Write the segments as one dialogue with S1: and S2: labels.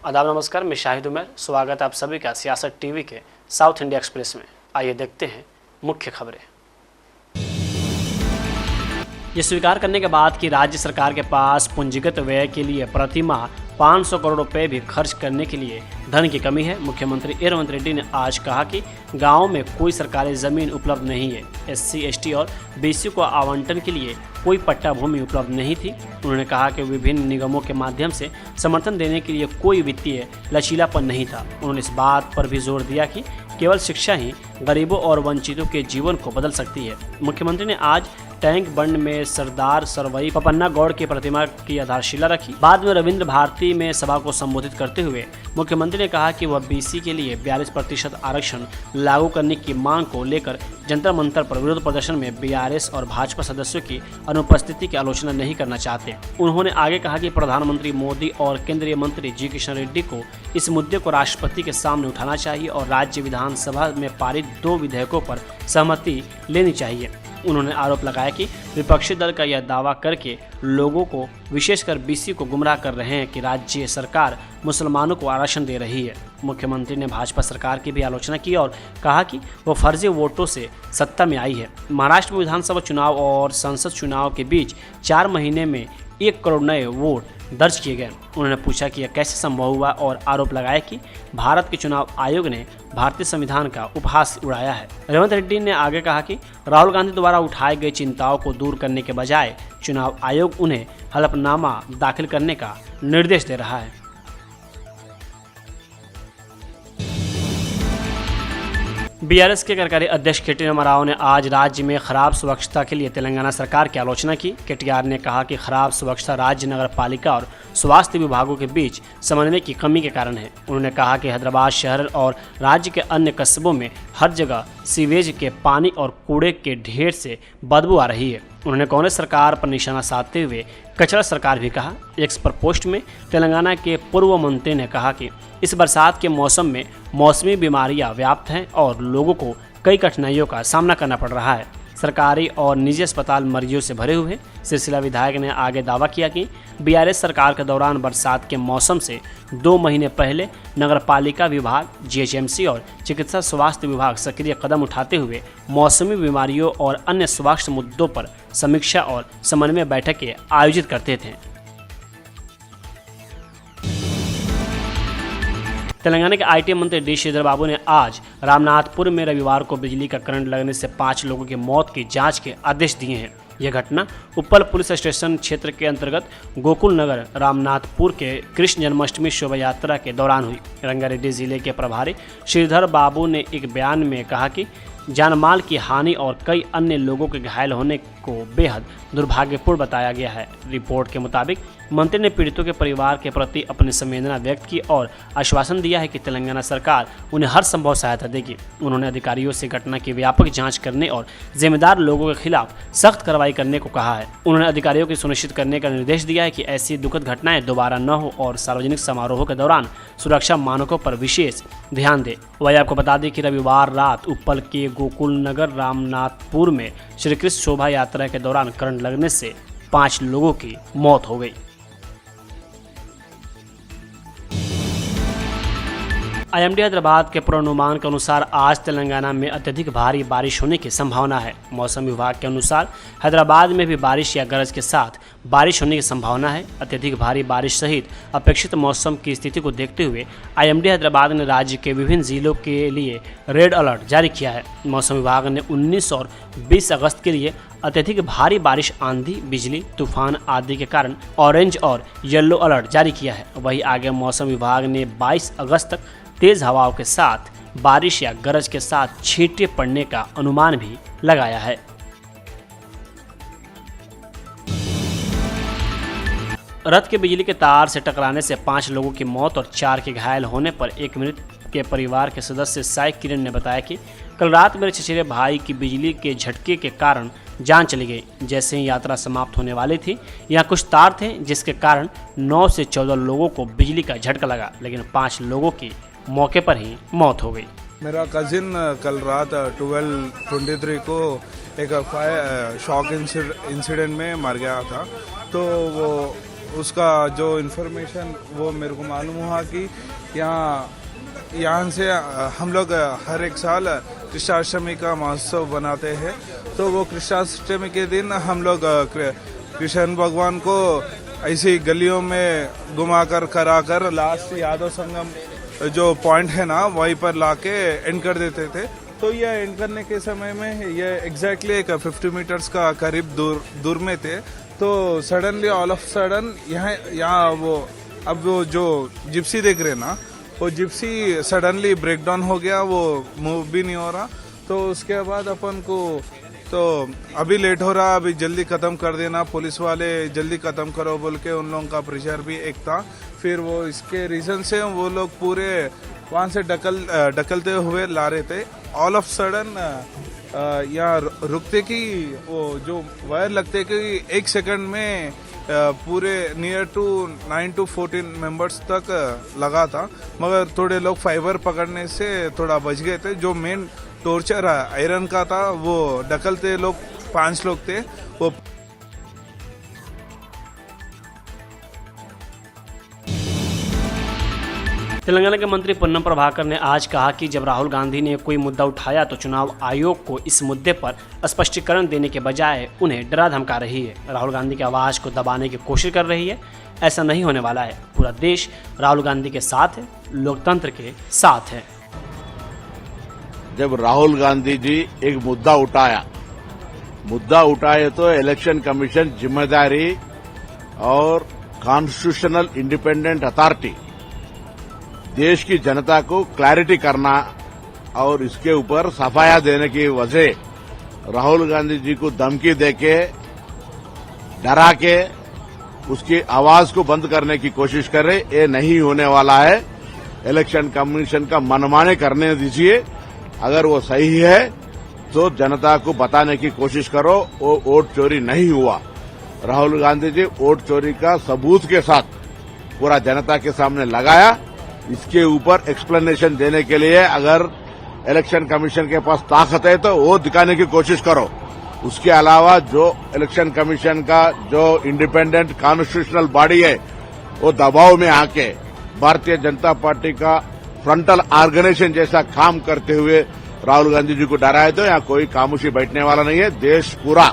S1: आदाब नमस्कार, मैं शाहिद उमर। स्वागत है आप सभी का सियासत टीवी के साउथ इंडिया एक्सप्रेस में। आइए देखते हैं मुख्य खबरें। ये स्वीकार करने के बाद कि राज्य सरकार के पास पूंजीगत व्यय के लिए प्रति माह 500 करोड़ रुपए भी खर्च करने के लिए धन की कमी है, मुख्यमंत्री रेवंत रेड्डी ने आज कहा कि गांव में कोई सरकारी जमीन उपलब्ध नहीं है। SC, ST और BC को आवंटन के लिए कोई पट्टा भूमि उपलब्ध नहीं थी। उन्होंने कहा कि विभिन्न निगमों के माध्यम से समर्थन देने के लिए कोई वित्तीय लचीलापन नहीं था। उन्होंने इस बात पर भी जोर दिया कि केवल शिक्षा ही गरीबों और वंचितों के जीवन को बदल सकती है। मुख्यमंत्री ने आज टैंक बंड में सरदार सरवई पपन्ना गौड़ की प्रतिमा की आधारशिला रखी। बाद में रविंद्र भारती में सभा को संबोधित करते हुए मुख्यमंत्री ने कहा कि वह BC के लिए 42% आरक्षण लागू करने की मांग को लेकर जंतर मंतर पर विरोध प्रदर्शन में BRS और भाजपा सदस्यों की अनुपस्थिति की आलोचना नहीं करना चाहते। उन्होंने आगे कहा कि प्रधानमंत्री मोदी और केंद्रीय मंत्री जी किशन रेड्डी को इस मुद्दे को राष्ट्रपति के सामने उठाना चाहिए और राज्य विधानसभा में पारित 2 विधेयकों पर सहमति लेनी चाहिए। उन्होंने आरोप लगाया कि विपक्षी दल का यह दावा करके लोगों को, विशेषकर BC को गुमराह कर रहे हैं कि राज्य सरकार मुसलमानों को आरक्षण दे रही है। मुख्यमंत्री ने भाजपा सरकार की भी आलोचना की और कहा कि वो फर्जी वोटों से सत्ता में आई है। महाराष्ट्र में विधानसभा चुनाव और संसद चुनाव के बीच 4 महीने में 1 करोड़ नए वोट दर्ज किए गए। उन्होंने पूछा कि यह कैसे संभव हुआ और आरोप लगाया कि भारत के चुनाव आयोग ने भारतीय संविधान का उपहास उड़ाया है। रेवंत रेड्डी ने आगे कहा कि राहुल गांधी द्वारा उठाई गई चिंताओं को दूर करने के बजाय चुनाव आयोग उन्हें हलफनामा दाखिल करने का निर्देश दे रहा है। BRS के कार्यकारी अध्यक्ष KT रामाराव ने आज राज्य में खराब स्वच्छता के लिए तेलंगाना सरकार की आलोचना की। KTR ने कहा कि खराब स्वच्छता राज्य नगर पालिका और स्वास्थ्य विभागों के बीच समन्वय की कमी के कारण है। उन्होंने कहा कि हैदराबाद शहर और राज्य के अन्य कस्बों में हर जगह सीवेज के पानी और कूड़े के ढेर से बदबू आ रही है। उन्होंने कांग्रेस सरकार पर निशाना साधते हुए कचरा सरकार भी कहा। X पर पोस्ट में तेलंगाना के पूर्व मंत्री ने कहा कि इस बरसात के मौसम में मौसमी बीमारियां व्याप्त हैं और लोगों को कई कठिनाइयों का सामना करना पड़ रहा है। सरकारी और निजी अस्पताल मरीजों से भरे हुए हैं। सिलसिला विधायक ने आगे दावा किया कि BRS सरकार के दौरान बरसात के मौसम से 2 महीने पहले नगरपालिका विभाग, GHMC और चिकित्सा स्वास्थ्य विभाग सक्रिय कदम उठाते हुए मौसमी बीमारियों और अन्य स्वास्थ्य मुद्दों पर समीक्षा और समन्वय बैठकें आयोजित करते थे। तेलंगाना के IT मंत्री D श्रीधर बाबू ने आज रामनाथपुर में रविवार को बिजली का करंट लगने से 5 लोगों की मौत की जांच के आदेश दिए हैं। यह घटना उप्पल पुलिस स्टेशन क्षेत्र के अंतर्गत गोकुल नगर रामनाथपुर के कृष्ण जन्माष्टमी शोभा यात्रा के दौरान हुई। रंगारेड्डी जिले के प्रभारी श्रीधर बाबू ने एक बयान में कहा कि जानमाल की हानि और कई अन्य लोगों के घायल होने को बेहद दुर्भाग्यपूर्ण बताया गया है। रिपोर्ट के मुताबिक मंत्री ने पीड़ितों के परिवार के प्रति अपनी संवेदना व्यक्त की और आश्वासन दिया है कि तेलंगाना सरकार उन्हें हर संभव सहायता देगी। उन्होंने अधिकारियों से घटना की व्यापक जांच करने और जिम्मेदार लोगों के खिलाफ सख्त कार्रवाई करने को कहा है। उन्होंने अधिकारियों को सुनिश्चित करने का निर्देश दिया है कि ऐसी दुखद घटनाएं दोबारा न हो और सार्वजनिक समारोहों के दौरान सुरक्षा मानकों पर विशेष ध्यान दे। वही आपको बता दें कि रविवार रात उप्पल के गोकुल नगर रामनाथपुर में श्री कृष्ण शोभा यात्रा के दौरान करंट लगने से 5 लोगों की मौत हो गई। IMD हैदराबाद के पूर्वानुमान के अनुसार आज तेलंगाना में अत्यधिक भारी बारिश होने की संभावना है। मौसम विभाग के अनुसार हैदराबाद में भी बारिश या गरज के साथ बारिश होने की संभावना है। अत्यधिक भारी बारिश सहित अपेक्षित मौसम की स्थिति को देखते हुए IMD हैदराबाद ने राज्य के विभिन्न जिलों के लिए रेड अलर्ट जारी किया है। मौसम विभाग ने 19 और 20 अगस्त के लिए अत्यधिक भारी बारिश, आंधी, बिजली, तूफान आदि के कारण ऑरेंज और येलो अलर्ट जारी किया है। वहीं आगे मौसम विभाग ने 22 अगस्त तक तेज हवाओं के साथ बारिश या गरज के साथ छींटे पड़ने का अनुमान भी लगाया है। रथ के बिजली के तार से टकराने से 5 लोगों की मौत और 4 के घायल होने पर एक मृत के परिवार के सदस्य साई किरण ने बताया कि कल रात मेरे चचेरे भाई की बिजली के झटके के कारण जान चली गई। जैसे ही यात्रा समाप्त होने वाली थी, यहाँ कुछ तार थे जिसके कारण 9 से 14 लोगों को बिजली का झटका लगा, लेकिन 5 लोगों की मौके पर ही मौत हो गई।
S2: मेरा कजिन कल रात 12:23 को एक शॉक इंसिडेंट में मर गया था। तो वो उसका जो इन्फॉर्मेशन वो मेरे को मालूम हुआ कि यहाँ से हम लोग हर एक साल कृष्णाष्टमी का महोत्सव बनाते हैं। तो वो कृष्णाष्टमी के दिन हम लोग कृष्ण भगवान को ऐसी गलियों में घुमाकर कराकर लास्ट यादव संगम जो पॉइंट है ना वहीं पर लाके एंड कर देते थे। तो ये एंड करने के समय में ये एग्जैक्टली एक 50 मीटर्स का करीब दूर में थे। तो सडनली ऑल ऑफ सडन यहाँ वो जो जिप्सी देख रहे ना, वो जिप्सी सडनली ब्रेक डाउन हो गया, वो मूव भी नहीं हो रहा। तो उसके बाद अपन को तो अभी लेट हो रहा, अभी जल्दी खत्म कर देना, पुलिस वाले जल्दी खत्म करो बोल के उन लोगों का प्रेशर भी एक था। फिर वो इसके रीजन से वो लोग पूरे वहाँ से ढकलते हुए ला रहे थे। ऑल ऑफ सडन यहाँ रुकते कि वो जो वायर लगते कि एक सेकंड में पूरे नियर टू 9 to 14 मेंबर्स तक लगा था, मगर थोड़े लोग फाइबर पकड़ने से थोड़ा बच गए थे। जो मेन टॉर्चर आयरन का था वो ढकलते लोग 5 लोग थे। वो
S1: तेलंगाना के मंत्री पोन्नम प्रभाकर ने आज कहा कि जब राहुल गांधी ने कोई मुद्दा उठाया तो चुनाव आयोग को इस मुद्दे पर स्पष्टीकरण देने के बजाय उन्हें डरा धमका रही है। राहुल गांधी की आवाज़ को दबाने की कोशिश कर रही है। ऐसा नहीं होने वाला है। पूरा देश राहुल गांधी के साथ है, लोकतंत्र के साथ है।
S3: जब राहुल गांधी जी एक मुद्दा उठाए तो इलेक्शन कमीशन जिम्मेदारी और कॉन्स्टिट्यूशनल इंडिपेंडेंट अथॉरिटी देश की जनता को क्लैरिटी करना और इसके ऊपर सफाया देने की वजह राहुल गांधी जी को धमकी देके डरा के उसकी आवाज को बंद करने की कोशिश कर रहे। ये नहीं होने वाला है। इलेक्शन कमीशन का मनमाने करने दीजिए। अगर वो सही है तो जनता को बताने की कोशिश करो वो वोट चोरी नहीं हुआ। राहुल गांधी जी वोट चोरी का सबूत के साथ पूरा जनता के सामने लगाया। इसके ऊपर एक्सप्लेनेशन देने के लिए अगर इलेक्शन कमीशन के पास ताकत है तो वो दिखाने की कोशिश करो। उसके अलावा जो इलेक्शन कमीशन का जो इंडिपेंडेंट कॉन्स्टिट्यूशनल बॉडी है वो दबाव में आके भारतीय जनता पार्टी का फ्रंटल ऑर्गेनाइजेशन जैसा काम करते हुए राहुल गांधी जी को डराए तो यहाँ कोई खामोशी बैठने वाला नहीं है। देश पूरा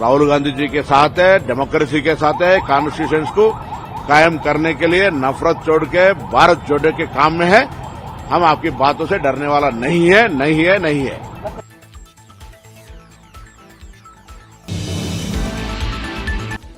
S3: राहुल गांधी जी के साथ है, डेमोक्रेसी के साथ है। कॉन्स्टिट्यूशन को कायम करने के लिए नफरत छोड़ के भारत जोड़ने के काम में है। हम आपकी बातों से डरने वाला नहीं है।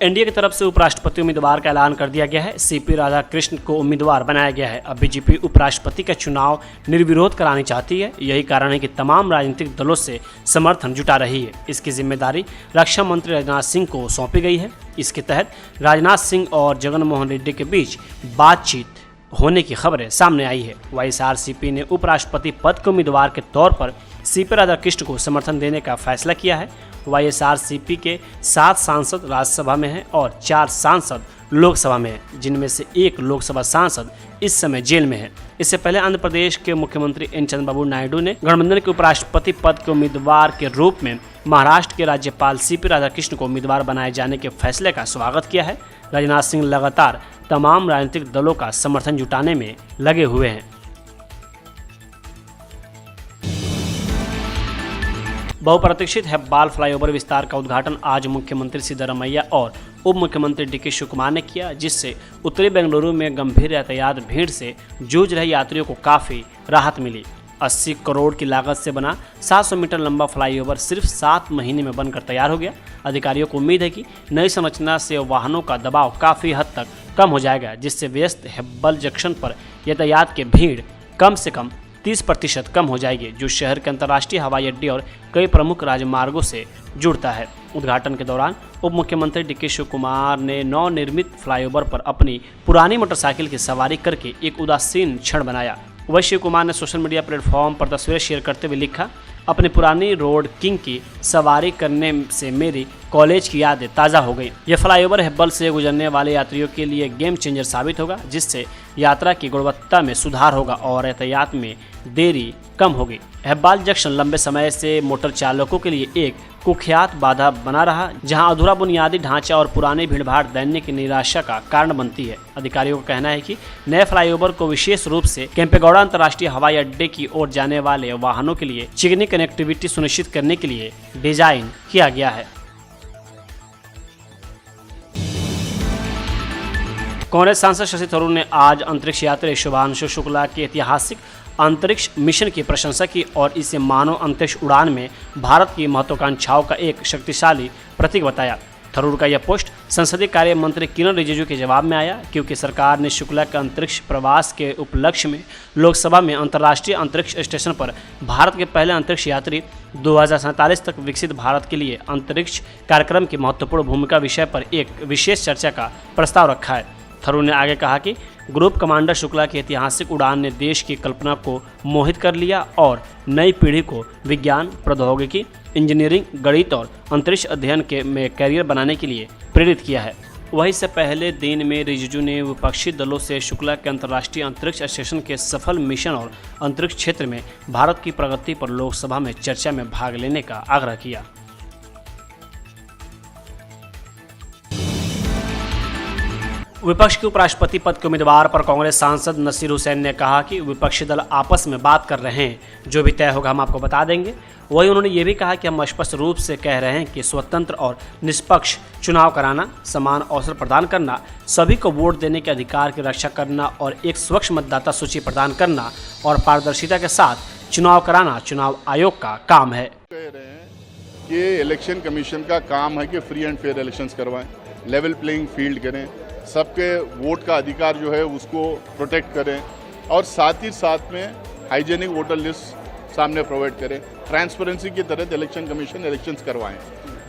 S1: एनडीए की तरफ से उपराष्ट्रपति उम्मीदवार का ऐलान कर दिया गया है। सीपी राधाकृष्ण को उम्मीदवार बनाया गया है। अब बीजेपी उपराष्ट्रपति का चुनाव निर्विरोध करानी चाहती है। यही कारण है कि तमाम राजनीतिक दलों से समर्थन जुटा रही है। इसकी जिम्मेदारी रक्षा मंत्री राजनाथ सिंह को सौंपी गई है। इसके तहत राजनाथ सिंह और जगनमोहन रेड्डी के बीच बातचीत होने की खबरें सामने आई है। वाईएसआरसीपी ने उपराष्ट्रपति पद के उम्मीदवार के तौर पर सीपी राधाकृष्ण को समर्थन देने का फैसला किया है। वाईएसआरसीपी के 7 सांसद राज्यसभा में हैं और 4 सांसद लोकसभा में हैं, जिनमें से 1 लोकसभा सांसद इस समय जेल में है। इससे पहले आंध्र प्रदेश के मुख्यमंत्री एन चंद्रबाबू नायडू ने गठबंधन के उपराष्ट्रपति पद के उम्मीदवार के रूप में महाराष्ट्र के राज्यपाल सीपी राधाकृष्ण को उम्मीदवार बनाए जाने के फैसले का स्वागत किया है। राजनाथ सिंह लगातार तमाम राजनीतिक दलों का समर्थन जुटाने में लगे हुए हैं। बहुप्रतीक्षित हेब्बाल फ्लाईओवर विस्तार का उद्घाटन आज मुख्यमंत्री सिद्धरमैया और उप मुख्यमंत्री डीके शिवकुमार ने किया, जिससे उत्तरी बेंगलुरु में गंभीर यातायात भीड़ से जूझ रहे यात्रियों को काफ़ी राहत मिली। 80 करोड़ की लागत से बना 700 मीटर लंबा फ्लाईओवर सिर्फ 7 महीने में बनकर तैयार हो गया। अधिकारियों को उम्मीद है कि नई संरचना से वाहनों का दबाव काफ़ी हद तक कम हो जाएगा, जिससे व्यस्त हेब्बल जंक्शन पर यातायात की भीड़ कम से कम 30% कम हो जाएगी, जो शहर के अंतर्राष्ट्रीय हवाई अड्डे और कई प्रमुख राजमार्गों से जुड़ता है। उद्घाटन के दौरान उप मुख्यमंत्री डीके शिवकुमार ने नवनिर्मित फ्लाईओवर पर अपनी पुरानी मोटरसाइकिल की सवारी करके एक उदासीन क्षण बनाया। वही शिवकुमार ने सोशल मीडिया प्लेटफॉर्म पर तस्वीरें शेयर करते हुए लिखा, अपनी पुरानी रोड किंग की सवारी करने से मेरी कॉलेज की यादें ताज़ा हो गई। यह फ्लाईओवर हेब्बल से गुजरने वाले यात्रियों के लिए गेम चेंजर साबित होगा, जिससे यात्रा की गुणवत्ता में सुधार होगा और यातायात में देरी कम होगी। हेब्बल जंक्शन लंबे समय से मोटर चालकों के लिए एक कुख्यात बाधा बना रहा, जहां अधूरा बुनियादी ढांचा और पुरानी भीड़भाड़ दैनिक निराशा का कारण बनती है। अधिकारियों का कहना है कि नए फ्लाईओवर को विशेष रूप से केम्पेगौड़ा अंतर्राष्ट्रीय हवाई अड्डे की ओर जाने वाले वाहनों के लिए चिकनी कनेक्टिविटी सुनिश्चित करने के लिए डिजाइन किया गया है। कांग्रेस सांसद शशि थरूर ने आज अंतरिक्ष यात्री शुभांशु शुक्ला के ऐतिहासिक अंतरिक्ष मिशन की प्रशंसा की और इसे मानव अंतरिक्ष उड़ान में भारत की महत्वाकांक्षाओं का एक शक्तिशाली प्रतीक बताया। थरूर का यह पोस्ट संसदीय कार्य मंत्री किरण रिजिजू के जवाब में आया, क्योंकि सरकार ने शुक्ला के अंतरिक्ष प्रवास के उपलक्ष्य में लोकसभा में अंतर्राष्ट्रीय अंतरिक्ष स्टेशन पर भारत के पहले अंतरिक्ष यात्री 2047 तक विकसित भारत के लिए अंतरिक्ष कार्यक्रम की महत्वपूर्ण भूमिका विषय पर एक विशेष चर्चा का प्रस्ताव रखा है। थरूर ने आगे कहा कि ग्रुप कमांडर शुक्ला की ऐतिहासिक उड़ान ने देश की कल्पना को मोहित कर लिया और नई पीढ़ी को विज्ञान, प्रौद्योगिकी, इंजीनियरिंग, गणित और अंतरिक्ष अध्ययन में कैरियर बनाने के लिए प्रेरित किया है। वहीं से पहले दिन में रिजिजू ने विपक्षी दलों से शुक्ला के अंतर्राष्ट्रीय अंतरिक्ष स्टेशन के सफल मिशन और अंतरिक्ष क्षेत्र में भारत की प्रगति पर लोकसभा में चर्चा में भाग लेने का आग्रह किया। विपक्ष के उपराष्ट्रपति पद के उम्मीदवार पर कांग्रेस सांसद नसीर हुसैन ने कहा कि विपक्षी दल आपस में बात कर रहे हैं, जो भी तय होगा हम आपको बता देंगे। वहीं उन्होंने ये भी कहा कि हम स्पष्ट रूप से कह रहे हैं कि स्वतंत्र और निष्पक्ष चुनाव कराना, समान अवसर प्रदान करना, सभी को वोट देने के अधिकार की रक्षा करना और एक स्वच्छ मतदाता सूची प्रदान करना और पारदर्शिता के साथ चुनाव कराना चुनाव आयोग का काम है।
S4: कह रहे हैं कि इलेक्शन कमीशन का काम है कि फ्री एंड फेयर इलेक्शंस करवाएं, लेवल प्लेइंग फील्ड करें, सबके वोट का अधिकार जो है उसको प्रोटेक्ट करें और साथ ही साथ में हाइजेनिक वोटर लिस्ट सामने प्रोवाइड करें, ट्रांसपेरेंसी के तहत इलेक्शन कमीशन इलेक्शंस करवाएं।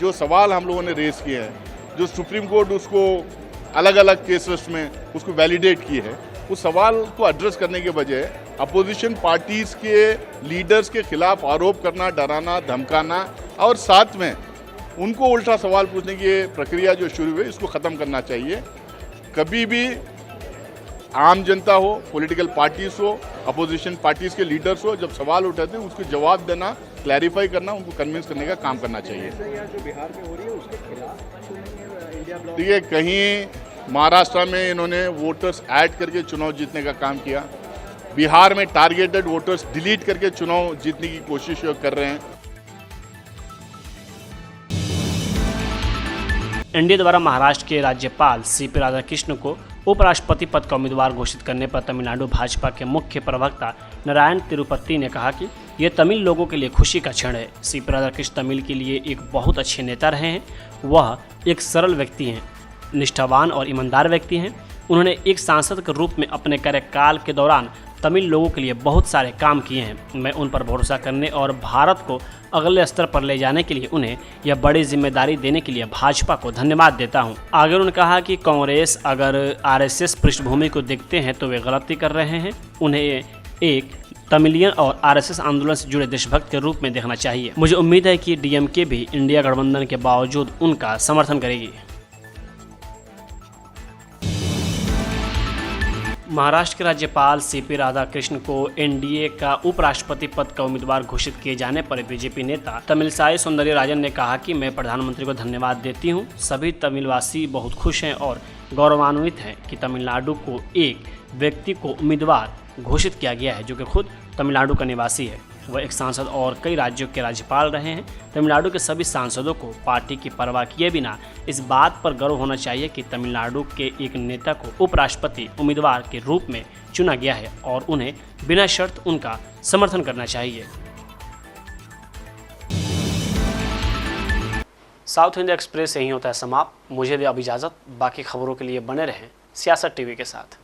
S4: जो सवाल हम लोगों ने रेस किए हैं, जो सुप्रीम कोर्ट उसको अलग अलग केसेस में उसको वैलिडेट की है, उस सवाल को एड्रेस करने के बजाय अपोजिशन पार्टीज़ के लीडर्स के खिलाफ आरोप करना, डराना, धमकाना और साथ में उनको उल्टा सवाल पूछने की प्रक्रिया जो शुरू हुई, इसको ख़त्म करना चाहिए। कभी भी आम जनता हो, पॉलिटिकल पार्टीज हो, अपोजिशन पार्टीज के लीडर्स हो, जब सवाल उठाते हैं उसको जवाब देना, क्लैरिफाई करना, उनको कन्विंस करने का काम करना चाहिए। देखिए, कहीं महाराष्ट्र में इन्होंने वोटर्स ऐड करके चुनाव जीतने का काम किया, बिहार में टारगेटेड वोटर्स डिलीट करके चुनाव जीतने की कोशिश कर रहे हैं।
S1: एनडीए द्वारा महाराष्ट्र के राज्यपाल सीपी राधाकृष्णन को उपराष्ट्रपति पद का उम्मीदवार घोषित करने पर तमिलनाडु भाजपा के मुख्य प्रवक्ता नारायण तिरुपति ने कहा कि यह तमिल लोगों के लिए खुशी का क्षण है। सीपी राधाकृष्णन तमिल के लिए एक बहुत अच्छे नेता रहे हैं। वह एक सरल व्यक्ति हैं, निष्ठावान और ईमानदार व्यक्ति हैं। उन्होंने एक सांसद के रूप में अपने कार्यकाल के दौरान तमिल लोगों के लिए बहुत सारे काम किए हैं। मैं उन पर भरोसा करने और भारत को अगले स्तर पर ले जाने के लिए उन्हें यह बड़ी जिम्मेदारी देने के लिए भाजपा को धन्यवाद देता हूं। आगे उन्होंने कहा कि कांग्रेस अगर आरएसएस पृष्ठभूमि को देखते हैं तो वे गलती कर रहे हैं। उन्हें एक तमिलियन और आरएसएस आंदोलन से जुड़े देशभक्त के रूप में देखना चाहिए। मुझे उम्मीद है कि डीएमके भी इंडिया गठबंधन के बावजूद उनका समर्थन करेगी। महाराष्ट्र के राज्यपाल सीपी राधाकृष्णन को एनडीए का उपराष्ट्रपति पद का उम्मीदवार घोषित किए जाने पर बीजेपी नेता तमिलसाई सौंदरराजन ने कहा कि मैं प्रधानमंत्री को धन्यवाद देती हूं। सभी तमिलवासी बहुत खुश हैं और गौरवान्वित हैं कि तमिलनाडु को एक व्यक्ति को उम्मीदवार घोषित किया गया है जो कि खुद तमिलनाडु का निवासी है। वह एक सांसद और कई राज्यों के राज्यपाल रहे हैं। तमिलनाडु के सभी सांसदों को पार्टी की परवाह किए बिना इस बात पर गर्व होना चाहिए कि तमिलनाडु के एक नेता को उपराष्ट्रपति उम्मीदवार के रूप में चुना गया है और उन्हें बिना शर्त उनका समर्थन करना चाहिए। साउथ इंडिया एक्सप्रेस यहीं होता है समाप्त। मुझे दे अब इजाज़त। बाकी खबरों के लिए बने रहें सियासत टीवी के साथ।